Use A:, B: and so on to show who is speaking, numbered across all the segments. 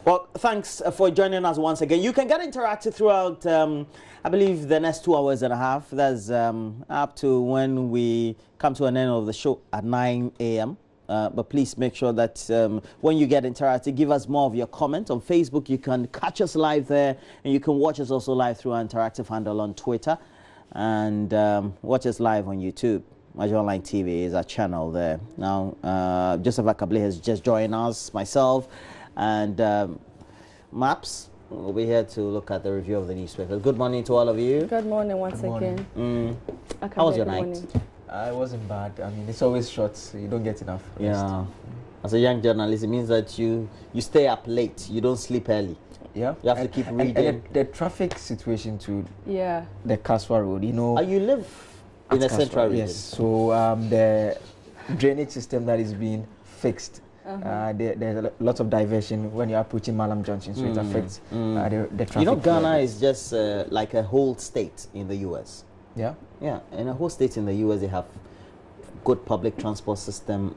A: Well, thanks for joining us once again. You can get interactive throughout, I believe, the next 2 hours and a half. That's up to when we come to an end of the show at 9 a.m. But please make sure that when you get interactive, give us more of your comment. On Facebook, you can catch us live there, and you can watch us also live through our interactive handle on Twitter, and watch us live on YouTube. Major Online TV is our channel there. Now, Joseph Akable has just joined us, myself, and Maps will be here to look at the review of the newspaper. Good morning to all of you.
B: Good morning once again.
A: How was your night?
C: It wasn't bad. I mean, it's always short, so you don't get enough rest.
A: Yeah. As a young journalist, it means that you stay up late. You don't sleep early.
C: Yeah.
A: You have to keep reading.
C: And the traffic situation to the Kaswa Road, you know.
A: You live in a central region.
C: Yes. So the drainage system that is being fixed. There's a lot of diversion when you're approaching Malam Junction, so it affects the traffic.
A: You know, Ghana is just like a whole state in the U.S.
C: Yeah?
A: Yeah, in a whole state in the U.S. they have good public transport system,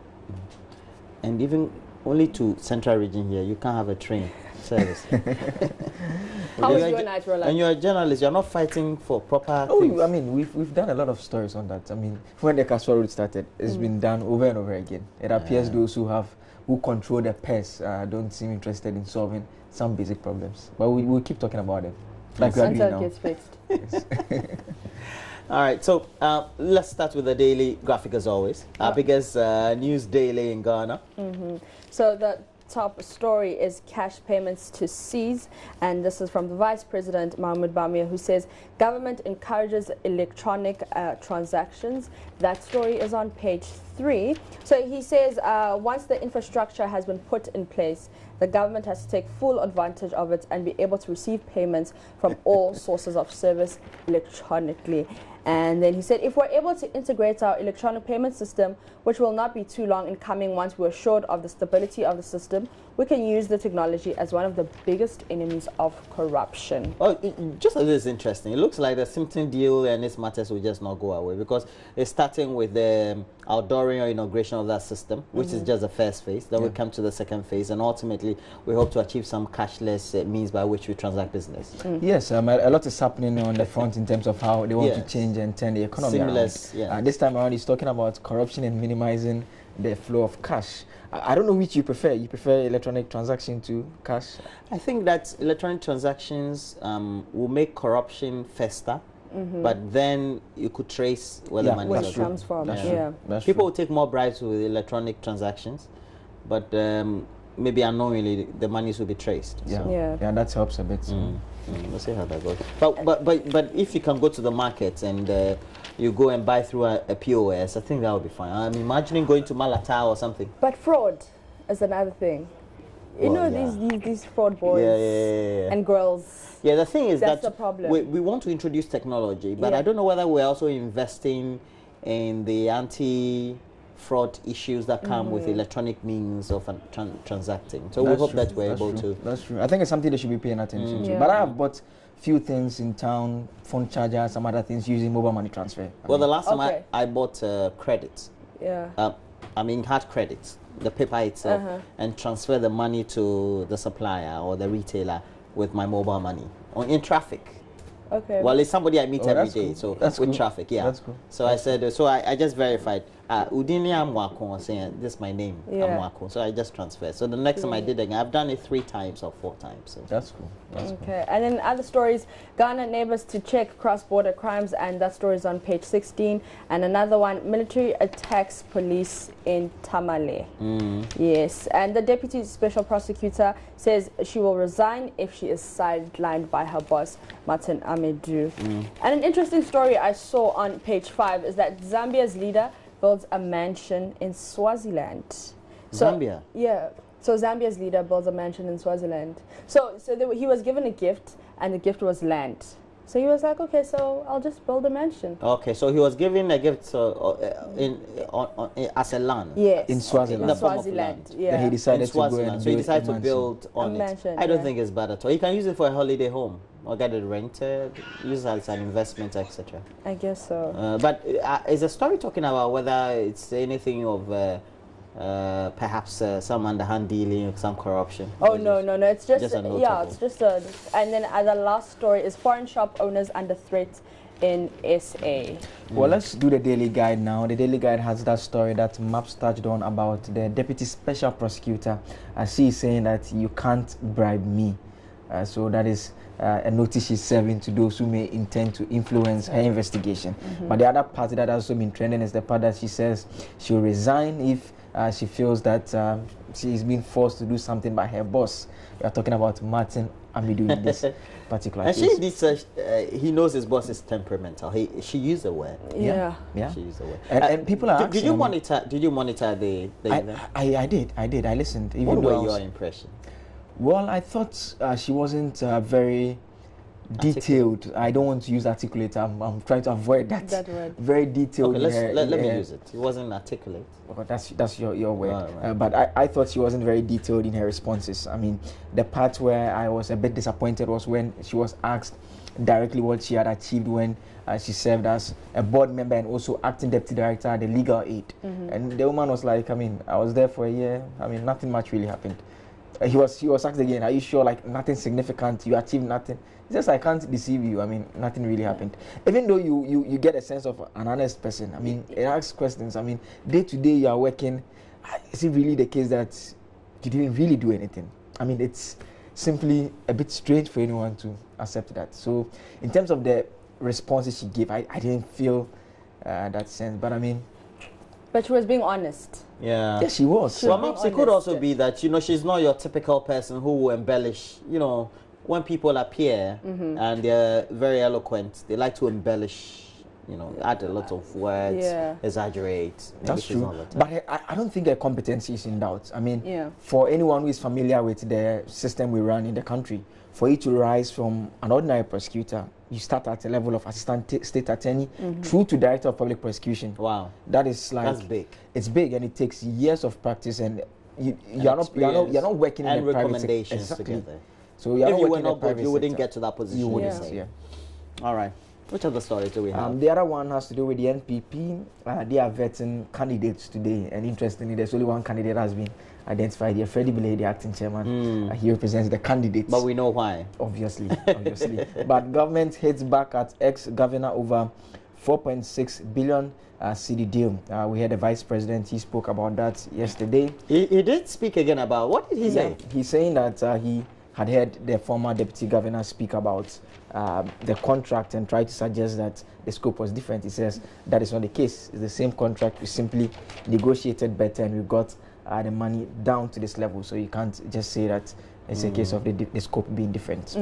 A: and even only to central region here, you can't have a train service.
B: How was your night, Roland?
A: And you're a journalist, you're not fighting for proper
C: things. I mean, we've done a lot of stories on that. I mean, when the Kaswa Road started, it's been done over and over again. It appears those who control the purse don't seem interested in solving some basic problems. But we'll keep talking about it. Like we are doing now.
B: Until it gets fixed.
C: Yes.
A: All right, so let's start with the daily graphic as always. Biggest news daily in Ghana.
B: So the top story is cash payments to cease, and this is from the Vice President Mahmoud Bamia, who says government encourages electronic transactions. That story is on page 3. So he says once the infrastructure has been put in place, the government has to take full advantage of it and be able to receive payments from all sources of service electronically. And then he said, if we're able to integrate our electronic payment system, which will not be too long in coming once we're assured of the stability of the system, we can use the technology as one of the biggest enemies of corruption.
A: Well, just as it's interesting, it looks like the Simpson deal and its matters will just not go away, because it's starting with the outdooring or inauguration of that system, which is just the first phase. Then we come to the second phase, and ultimately we hope to achieve some cashless means by which we transact business.
C: Yes, a lot is happening on the front in terms of how they want to change and turn the economy around. This time around, he's talking about corruption and minimizing the flow of cash. I don't know which you prefer. You prefer electronic transaction to cash?
A: I think that electronic transactions will make corruption fester, but then you could trace where the money
B: comes from.
A: That's People will take more bribes with electronic transactions, but maybe unknowingly the monies will be traced.
C: Yeah, that helps a bit.
A: We'll see how that goes. But if you can go to the market and you go and buy through a POS, I think that would be fine. I'm imagining going to Malata or something.
B: But fraud is another thing. You know, these fraud boys and girls.
A: Yeah, the thing is
B: that's the problem.
A: We want to introduce technology, but I don't know whether we're also investing in the anti-fraud issues that come with electronic means of transacting. So we hope that we're able to.
C: That's true. I think it's something they should be paying attention to. But I have bought few things in town, phone chargers, some other things using mobile money transfer.
A: Well, the last time I bought credit. I mean, hard credit, the paper itself, and transfer the money to the supplier or the retailer with my mobile money in traffic.
B: Okay.
A: Well, it's somebody I meet every day,
C: cool.
A: so
C: that's
A: with
C: cool.
A: traffic,
C: That's cool.
A: So I said, so I just verified. Udini Amwako, saying this is my name, Amwako. So I just transferred. So the next time I did again, I've done it 3 times or 4 times. So.
C: That's cool. That's
B: cool. And then other stories, Ghana neighbors to check cross-border crimes, and that story is on page 16. And another one, military attacks police in Tamale. Yes, and the deputy special prosecutor says she will resign if she is sidelined by her boss, Martin Amedu. And an interesting story I saw on page 5 is that Zambia's leader builds a mansion in Swaziland.
A: Zambia?
B: Yeah. So Zambia's leader builds a mansion in Swaziland. So he was given a gift, and the gift was land. So he was like, okay, so I'll just build a mansion.
A: Okay, so he was given a gift as a land.
B: Yes.
C: In Swaziland.
B: In Swaziland. Yeah.
C: Then he decided
A: to go and so he decided to build on
B: mansion,
A: it. I don't think it's bad at all. You can use it for a holiday home, or get it rented, use it as an investment, etc.
B: I guess so.
A: But is the story talking about whether it's anything of perhaps some underhand dealing, some corruption?
B: Oh, no. It's just
A: a notable.
B: yeah, it's just a. And then the last story is foreign shop owners under threat in SA.
C: Well, let's do the Daily Guide now. The Daily Guide has that story that Maps touched on about the Deputy Special Prosecutor. She is saying that you can't bribe me. So that is a notice she's serving to those who may intend to influence her investigation. But the other part that has also been trending is the part that she says she'll resign if she feels that she's been forced to do something by her boss. We are talking about Martin Amidu in this particular
A: and
C: case.
A: He knows his boss is temperamental. She used the word.
B: Yeah.
A: She used the word.
C: And people are asking,
A: did you monitor the event?
C: I did. I listened.
A: What were your impressions?
C: Well, I thought she wasn't very detailed. I don't want to use articulate. I'm trying to avoid that
B: word.
C: Very detailed.
A: Okay, let me use it. It wasn't articulate.
C: Well, that's your word.
A: Right.
C: But I thought she wasn't very detailed in her responses. I mean, the part where I was a bit disappointed was when she was asked directly what she had achieved when she served as a board member and also acting deputy director at the legal aid. And the woman was like, I mean, I was there for a year. I mean, nothing much really happened. He was asked again, are you sure, like, nothing significant, you achieved nothing? He says, I can't deceive you. I mean, nothing really happened. Even though you get a sense of an honest person, I mean, it asks questions. I mean, day to day you are working. Is it really the case that you didn't really do anything? I mean, it's simply a bit strange for anyone to accept that. So in terms of the responses she gave, I didn't feel that sense. But I mean,
B: but she was being honest.
C: Yeah, she was.
A: Well, it could also be that, you know, she's not your typical person who will embellish. You know, when people appear and they're very eloquent, they like to embellish, you know, add a lot of words, exaggerate. Maybe
C: that's true. But I don't think her competency is in doubt. I mean, for anyone who is familiar with the system we run in the country, for you to rise from an ordinary prosecutor, you start at a level of assistant state attorney through to director of public prosecution.
A: Wow,
C: that is like, that's
A: big.
C: It's big, and it takes years of practice, and you're not working in the private sector.
A: Exactly. Together.
C: So you're
A: if you were not good, you wouldn't get to that position.
C: You wouldn't. Yeah.
A: All right. Which other stories do we have?
C: The other one has to do with the NPP. They are vetting candidates today, and interestingly, there's only one candidate that has been identified here, Freddie Bilay, the acting chairman. He represents the candidates.
A: But we know why.
C: Obviously. But government hits back at ex-governor over 4.6 billion CD deal. We had the vice president, he spoke about that yesterday.
A: He did speak again about, what did he say?
C: He's saying that he had heard the former deputy governor speak about the contract and tried to suggest that the scope was different. He says that is not the case. It's the same contract. We simply negotiated better and we got the money down to this level. So you can't just say that it's a case of the scope being different.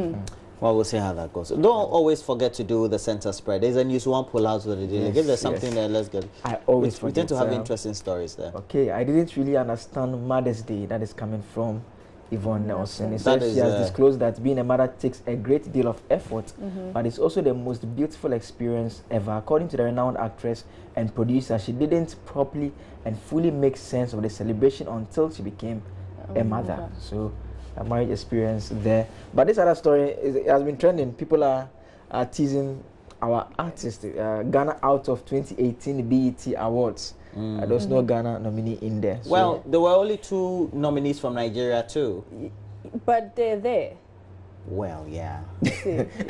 A: Well, we'll see how that goes. Don't always forget to do the center spread. There's a news one pull out with the deal. If there's something there, let's get it.
C: I always forget.
A: We tend to have interesting stories there.
C: Okay, I didn't really understand Mother's Day. That is coming from Yvonne Nelson. It says she has disclosed that being a mother takes a great deal of effort, but it's also the most beautiful experience ever. According to the renowned actress and producer, she didn't properly and fully make sense of the celebration until she became a mother. So a marriage experience there. But this other story it has been trending. People are teasing our artist. Ghana out of 2018 BET Awards. There's no Ghana nominee in there. So
A: well, there were only 2 nominees from Nigeria too.
B: But they're there.
A: Well, yeah.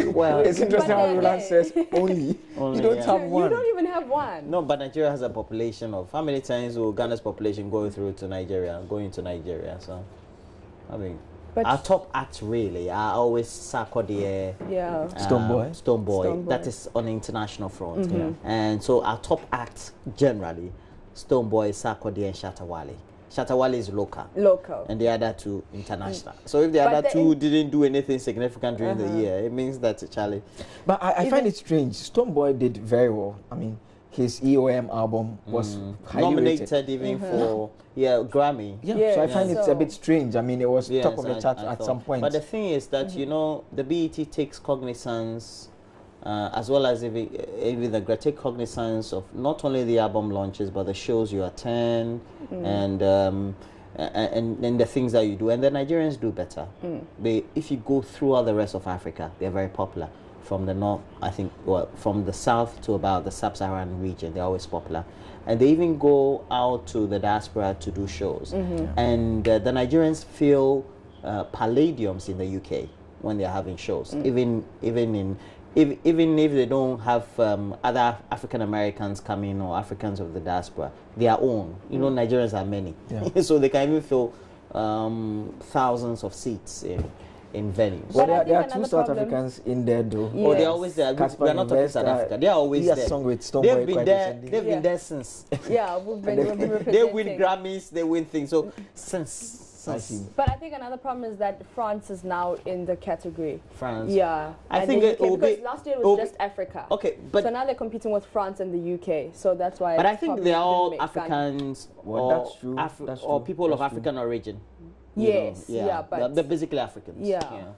C: Well, it's interesting how Roland says only. You don't have one.
B: You don't even have one.
A: No, but Nigeria has a population of, how many times will Ghana's population going to Nigeria? So, I mean, but our top acts really are always Sarkodie, Stonebwoy. That is on the international front. And so our top acts generally, Stonebwoy, Sarkodie, and Shatta Wale. Shatta Wale is local. And the other 2 international. So if the other 2 didn't do anything significant during the year, it means that Charlie.
C: But I find it strange. Stonebwoy did very well. I mean, his EOM album was highly
A: nominated
C: rated.
A: even for Grammy.
C: So I find it a bit strange. I mean, it was top of the chart at some point.
A: But the thing is that you know the BET takes cognizance, as well as even the take cognizance of not only the album launches but the shows you attend and the things that you do, and the Nigerians do better. If you go throughout the rest of Africa, they're very popular. From the north, I think, well, from the south to about the sub-Saharan region, they're always popular. and they even go out to the diaspora to do shows. And the Nigerians fill palladiums in the UK when they're having shows, even if they don't have other African Americans coming or Africans of the diaspora, their own. You know, Nigerians are many, so they can even fill thousands of seats in venues.
C: Well, there are two South Africans in there, though.
A: Oh, they're always there. We are not talking South Africa. They are always there.
C: Song with
A: they've been there. They've been there since.
B: Yeah, we've been representing.
A: They win Grammys. They win things. So since.
B: But I think another problem is that France is now in the category.
A: France.
B: Yeah.
A: I think it will be,
B: because last year it was just Africa.
A: Okay, but
B: so now they're competing with France and the UK. So that's why.
A: But I think they're all Africans,
C: that's true. That's
A: or
C: true.
A: people of African origin.
B: Yes. Yeah. But
A: they're basically Africans.
B: Yeah.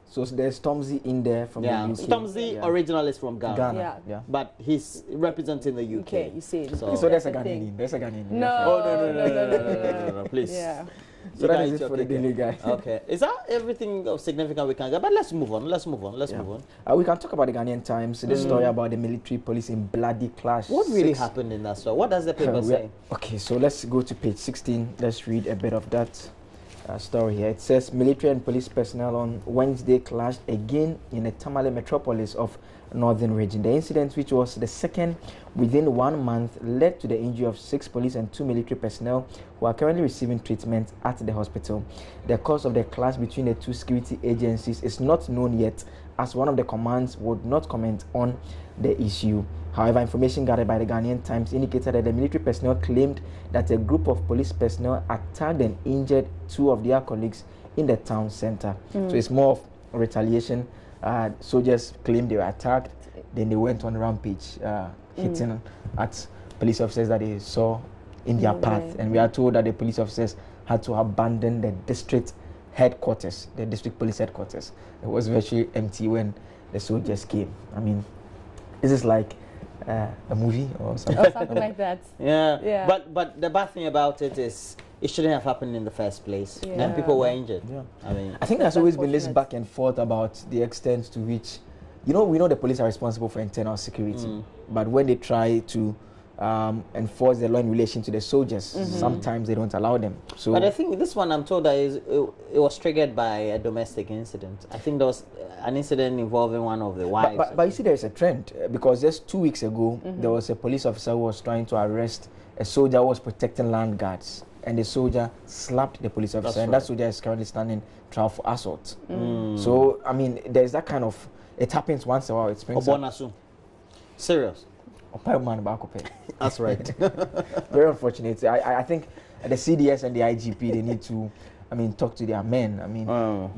C: So there's Stormzy in there from the UK.
A: Stormzy originally is from Ghana.
B: Yeah.
A: But he's representing the UK.
B: You see.
C: So there's a Ghanaian. There's a Ghanaian.
A: No, no, please.
B: Yeah.
C: So that is it for the daily guy.
A: Okay. Is that everything of significant we can get? But let's move on. Let's move on.
C: We can talk about the Ghanaian Times. This story about the military police in bloody clash.
A: What really happened in that story? What does the paper say?
C: Okay, so let's go to page 16. Let's read a bit of that story here. It says military and police personnel on Wednesday clashed again in the Tamale metropolis of Northern Region. The incident, which was the second within 1 month, led to the injury of 6 police and 2 military personnel who are currently receiving treatment at the hospital. The cause of the clash between the two security agencies is not known yet, as one of the commands would not comment on the issue. However, information gathered by the Ghanaian Times indicated that the military personnel claimed that a group of police personnel attacked and injured 2 of their colleagues in the town center. So it's more of retaliation. Soldiers claimed they were attacked, then they went on a rampage, hitting at police officers that they saw in their path. And we are told that the police officers had to abandon the district headquarters, the district police headquarters. It was virtually empty when the soldiers came. I mean, this is like a movie or something.
B: Or something like that.
A: Yeah. But the bad thing about it is it shouldn't have happened in the first place, and people were injured. I
C: think there's always been this back and forth about the extent to which, we know the police are responsible for internal security, but when they try to enforce the law in relation to the soldiers, sometimes they don't allow them. So,
A: but I think this one, I'm told that it was triggered by a domestic incident. I think there was an incident involving one of the wives.
C: But you see, there is a trend, because just 2 weeks ago, there was a police officer who was trying to arrest a soldier who was protecting land guards, and the soldier slapped the police officer, and that soldier is currently standing trial for assault. So, I mean, there's that kind of, it happens once in a while. It springs up.
A: Serious.
C: That's right. Very unfortunate. I think the CDS and the IGP, they need to, talk to their men.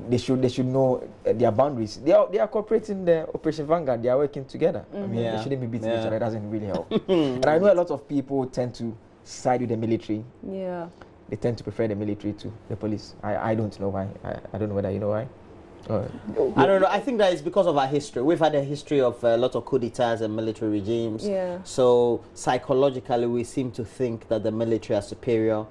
C: They should know their boundaries. They are cooperating the Operation Vanguard. They are working together. They shouldn't be beating each other. It doesn't really help. And I know a lot of people tend to side with the military.
B: Yeah.
C: They tend to prefer the military to the police. I don't know why. I don't know whether you know why.
A: I don't know. I think that is because of our history. We've had a history of a lot of coup d'etats and military regimes.
B: Yeah.
A: So psychologically, we seem to think that the military are superior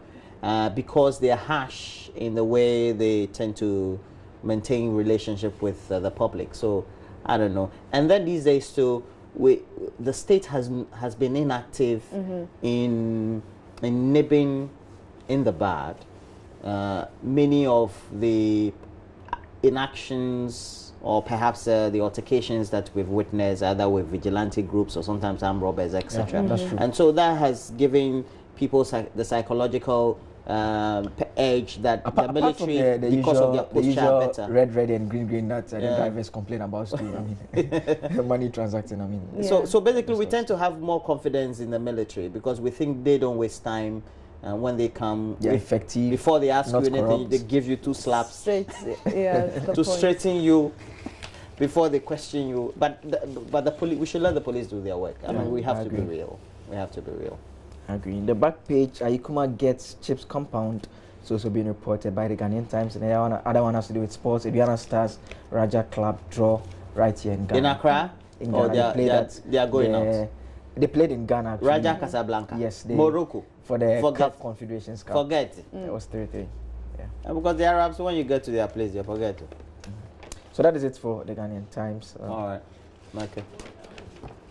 A: because they are harsh in the way they tend to maintain relationship with the public. So I don't know. And then these days too, the state has been inactive in nibbing in the bud many of the inactions or perhaps the altercations that we've witnessed, either with vigilante groups or sometimes armed robbers, etc.
C: That's true.
A: And so that has given people the psychological edge that the military, because of their posture, are better.
C: Red and green that the drivers complain about too. Money transacting.
A: So basically, we tend to have more confidence in the military because we think they don't waste time. When they come,
C: they're effective.
A: Before they ask you anything, they give you 2 slaps to straighten you before they question you. But the police, we should let the police do their work. We have to be real. We have to be real.
C: I agree. The back page, Ayikuma gets chips compound. It's also being reported by the Ghanaian Times. And the other one has to do with sports. Aduana Stars Raja Club draw right here in Ghana.
A: In Accra?
C: In Ghana.
A: They are going out.
C: They played in Ghana. Actually.
A: Raja Casablanca.
C: Yes.
A: Morocco.
C: For the CAF Confederations Cup.
A: Forget.
C: It was 3-3. Yeah.
A: Because the Arabs, when you get to their place, you forget it.
C: So that is it for the Ghanaian Times.
A: All right. Okay.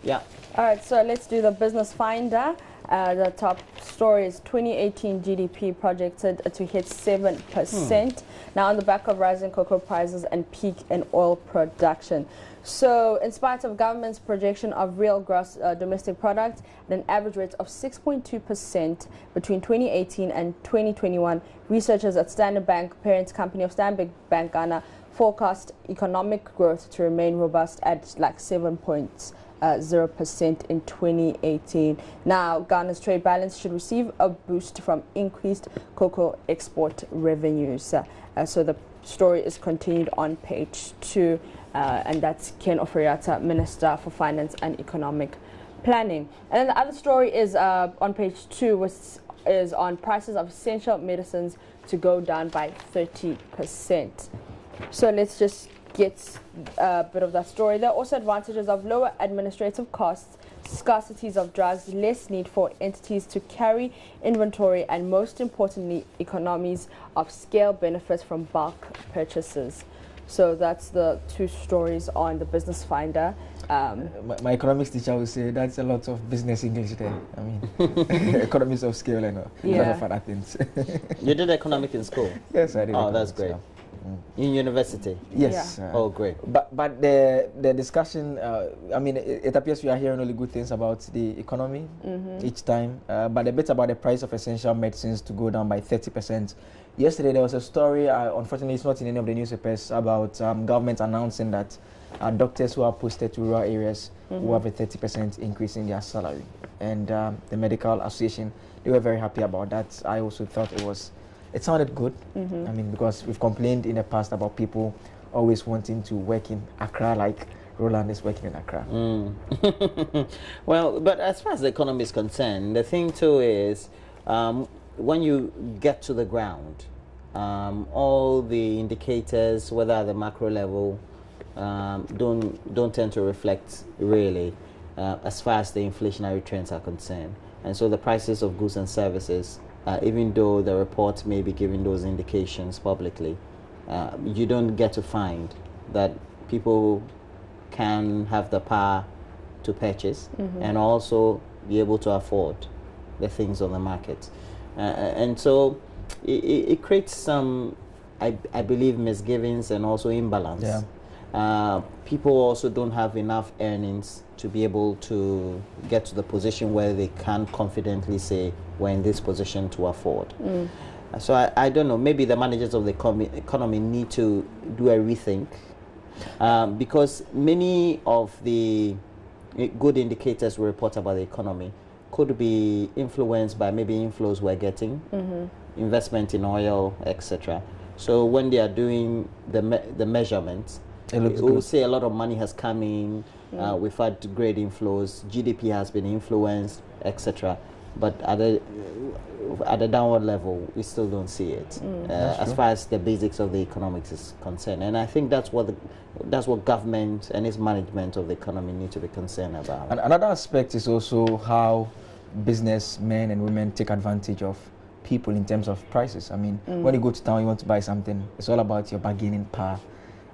A: Yeah.
B: All right, so let's do the business finder. The top story is 2018 GDP projected to hit 7%. Now on the back of rising cocoa prices and peak in oil production. So in spite of government's projection of real gross domestic product at an average rate of 6.2% between 2018 and 2021, researchers at Standard Bank, parent company of Stanbic Bank Ghana, forecast economic growth to remain robust at like 7.0% in 2018. Now, Ghana's trade balance should receive a boost from increased cocoa export revenues. So the story is continued on page 2, and that's Ken Oforiatta, Minister for Finance and Economic Planning. And then the other story is on page 2, which is on prices of essential medicines to go down by 30%. So let's just get a bit of that story. There are also advantages of lower administrative costs, scarcities of drugs, less need for entities to carry inventory, and most importantly, economies of scale benefits from bulk purchases. So that's the 2 stories on the Business Finder.
C: My economics teacher would say that's a lot of business English there. I mean, economies of scale and a lot of other things.
A: You did economic in school?
C: Yes, I did.
A: Oh, that's great. In university?
C: Yes.
A: Yeah. Oh, great.
C: But the discussion, I mean, it appears we are hearing only good things about the economy each time. But a bit about the price of essential medicines to go down by 30%. Yesterday there was a story, unfortunately it's not in any of the newspapers, about government announcing that doctors who are posted to rural areas will have a 30% increase in their salary. And the Medical Association, they were very happy about that. I also thought it sounded good. I mean, because we've complained in the past about people always wanting to work in Accra, like Roland is working in Accra.
A: Well, but as far as the economy is concerned, the thing too is when you get to the ground, all the indicators, whether at the macro level, don't tend to reflect really as far as the inflationary trends are concerned. And so the prices of goods and services, even though the report may be giving those indications publicly, you don't get to find that people can have the power to purchase and also be able to afford the things on the market. And so it creates some, I believe, misgivings and also imbalance. Yeah. People also don't have enough earnings to be able to get to the position where they can confidently say we're in this position to afford. So I don't know, maybe the managers of the economy need to do a rethink, because many of the good indicators we report about the economy could be influenced by maybe inflows we're getting, investment in oil, etc. So when they are doing the measurements, it will say a lot of money has come in, we've had great inflows, GDP has been influenced, etc. But at the downward level, we still don't see it as far as the basics of the economics is concerned. And I think that's what government and its management of the economy need to be concerned about.
C: And another aspect is also how businessmen and women take advantage of people in terms of prices. I mean, when you go to town, you want to buy something, it's all about your bargaining power.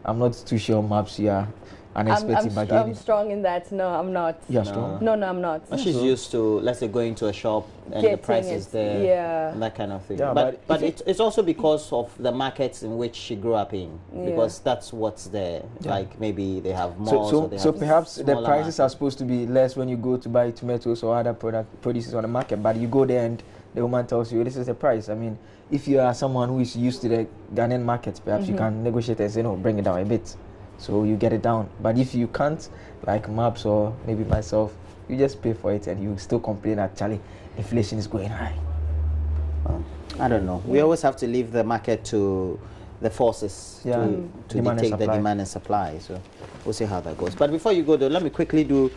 C: I'm not too sure, Maps, you are an expert in bargaining.
B: I'm strong in that. No, I'm not.
C: You're strong?
B: No, I'm not.
A: She's used to, let's say, going to a shop and the price is there, and that kind of thing. Yeah, but it's also because of the markets in which she grew up in, because that's what's there. Like maybe they have more.
C: So perhaps the prices are supposed to be less when you go to buy tomatoes or other produces on the market, but you go there and the woman tells you this is the price. I mean, if you are someone who is used to the Ghanaian market, perhaps you can negotiate and say, no, bring it down a bit. So you get it down. But if you can't, like Maps or maybe myself, you just pay for it and you still complain that, Charlie, inflation is going high.
A: I don't know. We always have to leave the market to the forces to dictate the demand and supply. So we'll see how that goes. But before you go, though, let me quickly do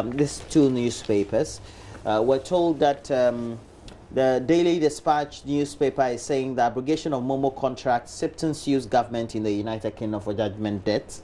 A: these 2 newspapers. We're told that the Daily Dispatch newspaper is saying the abrogation of Momo contracts, Sipton sues government in the United Kingdom for judgment debt.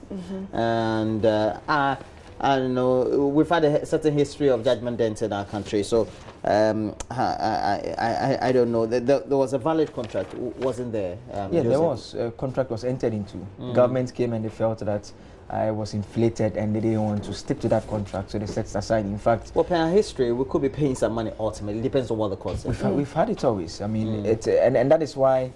A: And I don't know, we've had a certain history of judgment debt in our country, so I don't know. There was a valid contract, wasn't there?
C: Yeah, there was. A contract was entered into. Government came and they felt that was inflated and they didn't want to stick to that contract, so they set it aside. In fact,
A: well, per history, we could be paying some money ultimately. It depends on what the court says.
C: We've had it always. I mean, and that is why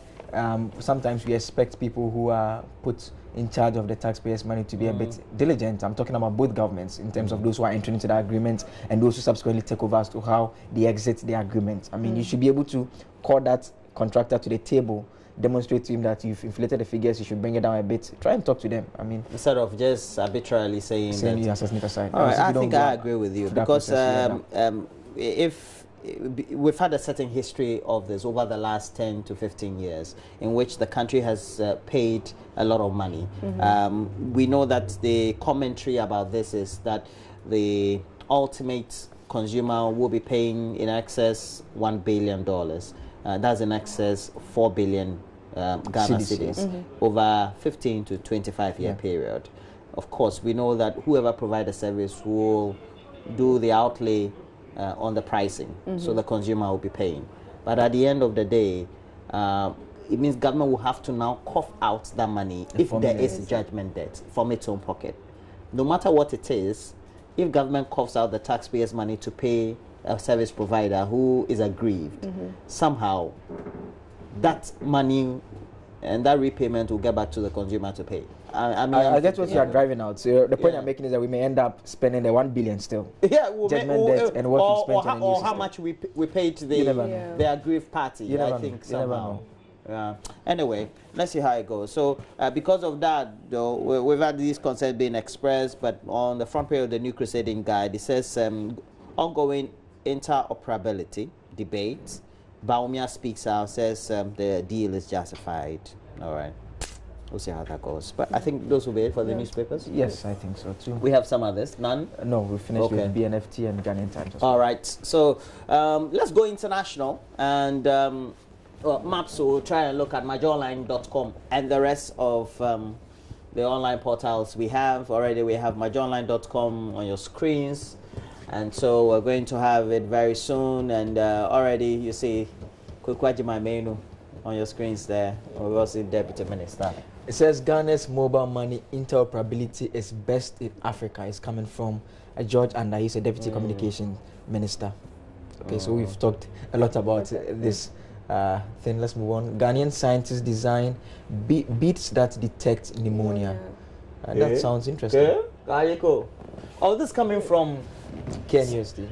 C: sometimes we expect people who are put in charge of the taxpayers' money to be a bit diligent. I'm talking about both governments in terms of those who are entering into the agreement and those who subsequently take over as to how they exit the agreement. I mean, you should be able to call that contractor to the table, demonstrate to him that you've inflated the figures, you should bring it down a bit. Try and talk to them. I mean, instead
A: of just arbitrarily saying that
C: you assassinate aside.
A: All right, I think I agree with you because if we've had a certain history of this over the last 10 to 15 years in which the country has paid a lot of money. We know that the commentary about this is that the ultimate consumer will be paying in excess $1 billion. That's in excess 4 billion Ghana cedis over 15 to 25 year period. Of course, we know that whoever provides a service will do the outlay on the pricing, so the consumer will be paying. But at the end of the day, it means government will have to now cough out that money if there is judgment debt from its own pocket. No matter what it is, if government coughs out the taxpayers' money to pay a service provider who is aggrieved, somehow that money and that repayment will get back to the consumer to pay. I
C: get what you are driving out. So the point I'm making is that we may end up spending the 1 billion still. Judgment debt and what we spent
A: or how much we paid to the aggrieved party. I think somehow. Anyway, let's see how it goes. So because of that, though, we've had these concerns being expressed, but on the front page of the New Crusading Guide, it says ongoing interoperability debate. Baumia speaks out, says the deal is justified. All right. We'll see how that goes. But I think those will be it for the newspapers.
C: Yes, I think so too.
A: We have some others. None?
C: No, we finished with BNFT and Ghanaian Times.
A: All right. So let's go international. And Maps will try and look at myjoyonline.com and the rest of the online portals we have. Already we have myjoyonline.com on your screens. And so we're going to have it very soon. And already you see Kwekwaji Maimenu on your screens there. We also see Deputy Minister.
C: It says Ghana's mobile money interoperability is best in Africa. It's coming from George Anda. He's a Deputy Communication Minister. Okay, so we've talked a lot about this thing. Let's move on. Ghanaian scientists design beads that detect pneumonia. That sounds interesting.
A: Oh, this coming from
C: KNUST.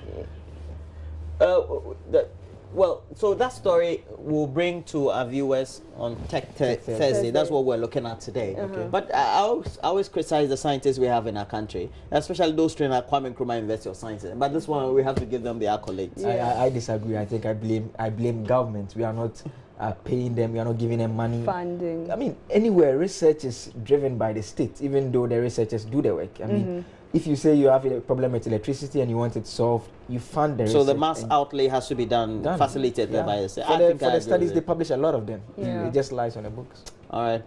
A: Well, so that story we'll bring to our viewers on Tech Thursday. That's what we're looking at today. But I always criticize the scientists we have in our country, especially those trained at Kwame Nkrumah University of Sciences. But this one, we have to give them the accolades.
C: I disagree. I think I blame government. We are not paying them. We are not giving them money.
B: Funding.
C: I mean, anywhere research is driven by the state, even though the researchers do the work. I mean, if you say you have a problem with electricity and you want it solved, you fund the research.
A: So the mass outlay has to be done. Facilitated by the state.
C: For the studies, they publish a lot of them. It just lies on the books.
A: All right.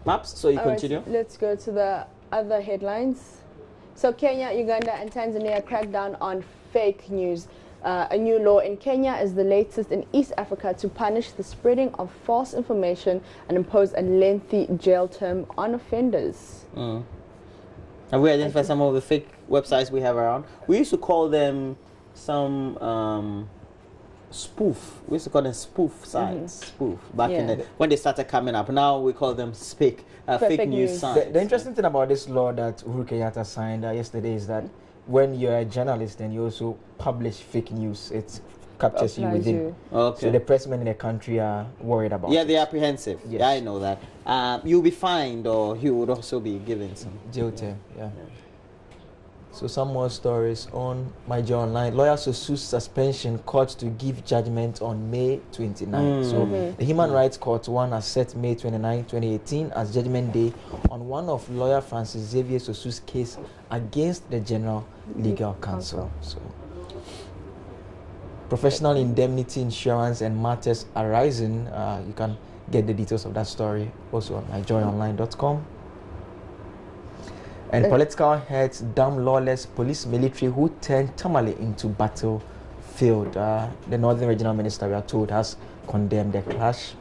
A: Maps, so you continue?
B: Right, let's go to the other headlines. So Kenya, Uganda and Tanzania crack down on fake news. A new law in Kenya is the latest in East Africa to punish the spreading of false information and impose a lengthy jail term on offenders.
A: Have we identified some of the fake websites we have around? We used to call them some spoof. We used to call them spoof sites. Spoof back in the when they started coming up. Now we call them fake news sites.
C: The interesting thing about this law that Uhuru Kenyatta signed yesterday is that when you're a journalist and you also publish fake news, it captures you within. So the pressmen in the country are worried about it.
A: They're apprehensive. Yes. I know that. You'll be fined, or you would also be given some
C: jail term. So some more stories on My Joy Online. Lawyer Sosu's suspension court to give judgment on May 29. So the Human Rights Court one has set May 29, 2018 as judgment day on one of lawyer Francis Xavier Sosu's case against the General Legal Counsel. So professional indemnity insurance and matters arising. You can get the details of that story also on myjoyonline.com. And political heads damn lawless police military who turned Tamale into battlefield. The Northern Regional Minister, we are told, has condemned the clash.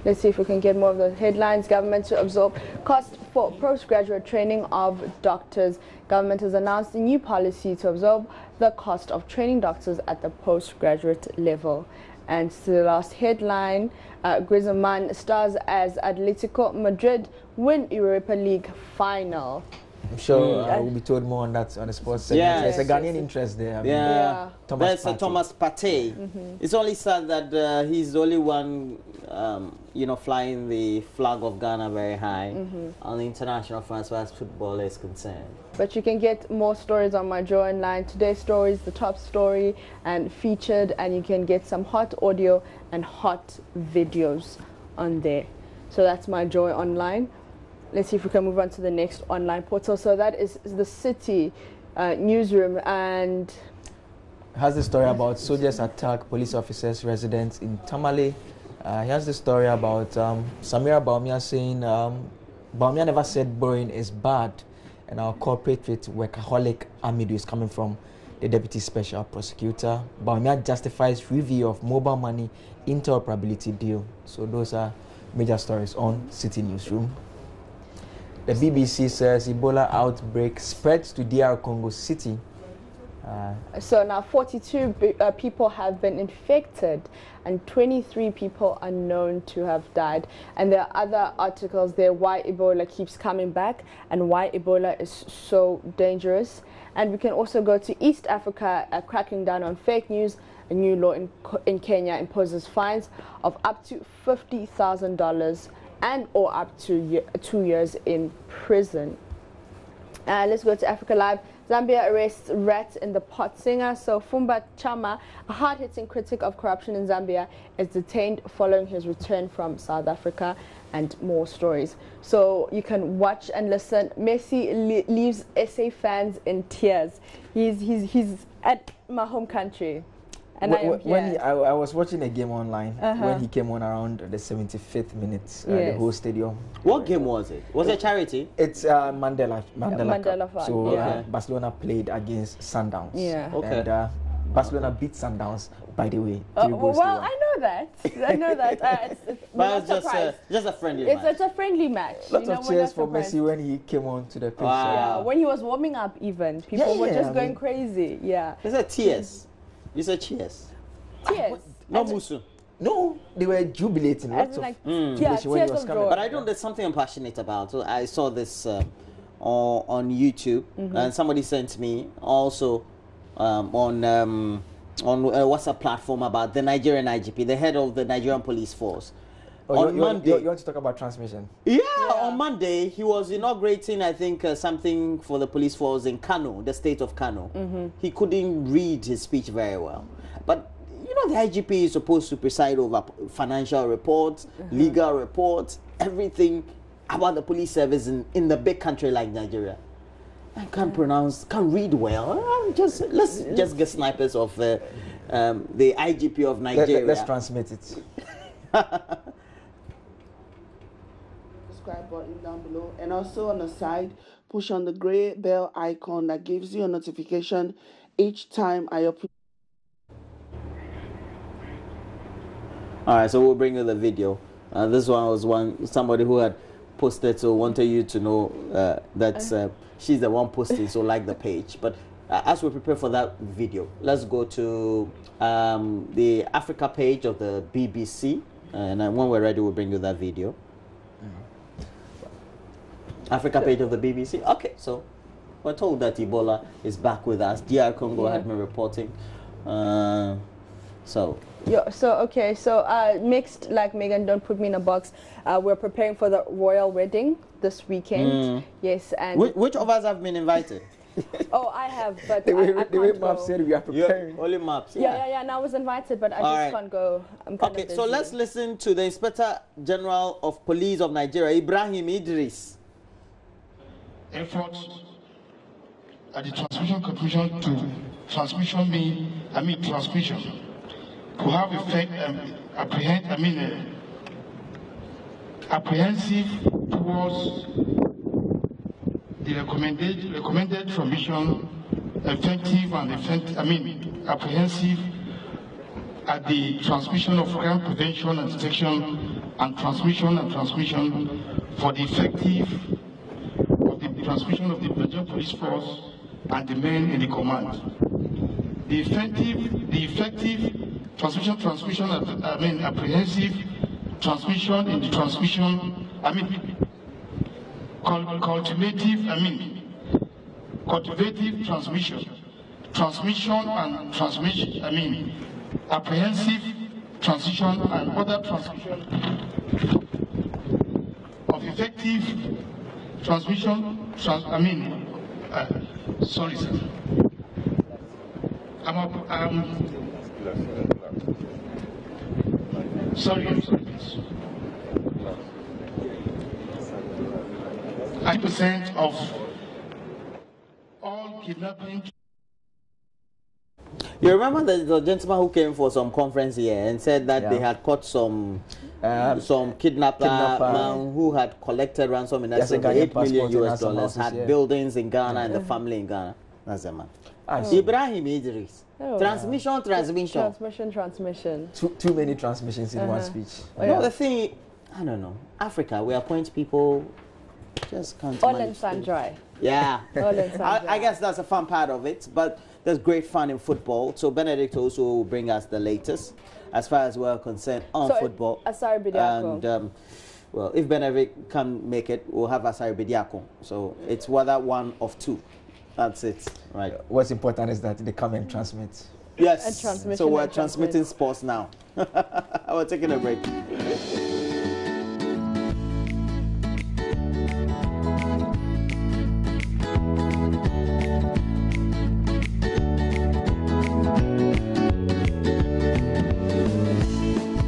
B: Let's see if we can get more of the headlines. Government to absorb cost for for postgraduate training of doctors, government has announced a new policy to absorb the cost of training doctors at the postgraduate level. And to the last headline, Griezmann stars as Atletico Madrid win Europa League final.
C: I'm sure we'll be told more on that on the sports segment.
A: Yeah,
C: There's a Ghanaian interest there. I mean,
A: yeah.
C: Thomas
A: There's Thomas Partey. It's only sad that he's the only one, flying the flag of Ghana very high on the international front as far as football is concerned.
B: But you can get more stories on my Joy Online. Today's story is the top story and featured, and you can get some hot audio and hot videos on there. So that's my Joy Online. Let's see if we can move on to the next online portal. So that is the City newsroom, and
C: has the story about soldiers attack police officers' residence in Tamale. He has the story about Samira Baumia saying Baumia never said borrowing is bad, and our corporate with workaholic Amidu is coming from the deputy special prosecutor. Baumia justifies review of mobile money interoperability deal. So those are major stories on City newsroom. The BBC says Ebola outbreak spreads to DR Congo City.
B: So now 42 people have been infected and 23 people are known to have died. And there are other articles there why Ebola keeps coming back and why Ebola is so dangerous. And we can also go to East Africa, cracking down on fake news. A new law in Kenya imposes fines of up to $50,000 and or up to 2 years in prison. Let's go to Africa Live. Zambia arrests rat in the pot singer. So Fumba Chama, a hard-hitting critic of corruption in Zambia, is detained following his return from South Africa, and more stories. So you can watch and listen. Messi leaves SA fans in tears. He's at my home country. And
C: I was watching a game online when he came on around the 75th minute, the whole stadium.
A: What game was it? Was it charity?
C: It's Mandela Cup. So
B: yeah.
C: Barcelona played against Sundowns.
B: Yeah.
C: Okay. And Barcelona beat Sundowns, by the way.
B: Well, I know that. I know that.
A: But it's just a friendly match.
B: It's a friendly match.
C: Lots of cheers for Messi when he came on to the pitch.
A: Wow.
B: Yeah, when he was warming up even. People were just going crazy. Yeah.
A: Is it tears? You said cheers.
B: Tears.
A: No musu.
C: No, they were jubilating. Lots of
B: tears of joy.
A: But I don't. There's something I'm passionate about. So I saw this on YouTube, and somebody sent me also on a WhatsApp platform about the Nigerian IGP, the head of the Nigerian police force.
C: On Monday, you want to talk about transmission?
A: Yeah, on Monday he was inaugurating, I think, something for the police force in Kano, the state of Kano. He couldn't read his speech very well, but you know the IGP is supposed to preside over financial reports, legal reports, everything about the police service in the big country like Nigeria. I can't read well. Let's just get snipers of the IGP of Nigeria.
C: Let's transmit it.
D: Subscribe button down below, and also on the side push on the gray bell icon that gives you a notification each time I upload.
A: All right, so we'll bring you the video. This one was somebody who had posted, so wanted you to know that she's the one posting, so like the page. But as we prepare for that video, let's go to the Africa page of the BBC, and when we're ready, we'll bring you that video. Africa page of the BBC. Okay, so we're told that Ebola is back with us. DR Congo had been reporting.
B: Mixed, like Megan, don't put me in a box. We're preparing for the royal wedding this weekend. Yes, and
A: which of us have been invited?
B: Oh, I have, but
C: the way
B: can't
C: Maps said we are preparing.
A: Only Maps.
B: Yeah. And I was invited, but I just can't go. I'm kind of busy.
A: So let's listen to the Inspector General of Police of Nigeria, Ibrahim Idris.
E: Efforts at the transmission corporation to transmission to have effect apprehensive towards the recommended transmission, apprehensive at the transmission of crime prevention and detection and transmission for the effective transmission of the Nigerian police force and the men in the command. The effective transmission, apprehensive transmission in the transmission, cultivative transmission and transmission, apprehensive transition and other transmission of effective transmission, sorry sir. Sorry, please. 90% of all kidnapping.
A: You remember the gentleman who came for some conference here and said that they had caught some kidnapper man who had collected ransom in excess of $8 million US, had buildings in Ghana and the family in Ghana. That's the man. Ibrahim Idris. Transmission.
C: Too many transmissions in one speech.
A: No, the thing, I don't know. Africa, we appoint people, just can't.
B: All in Sandrai.
A: Yeah. I guess that's a fun part of it, but there's great fun in football. So Benedict also will bring us the latest as far as we're concerned on football.
B: Asari Bidiako.
A: And well, if Benedict can make it, we'll have Asari Bidiako. So it's whether one of two. That's it, right?
C: What's important is that they come and transmit.
A: Yes. So we're transmitting sports now. We're taking a break.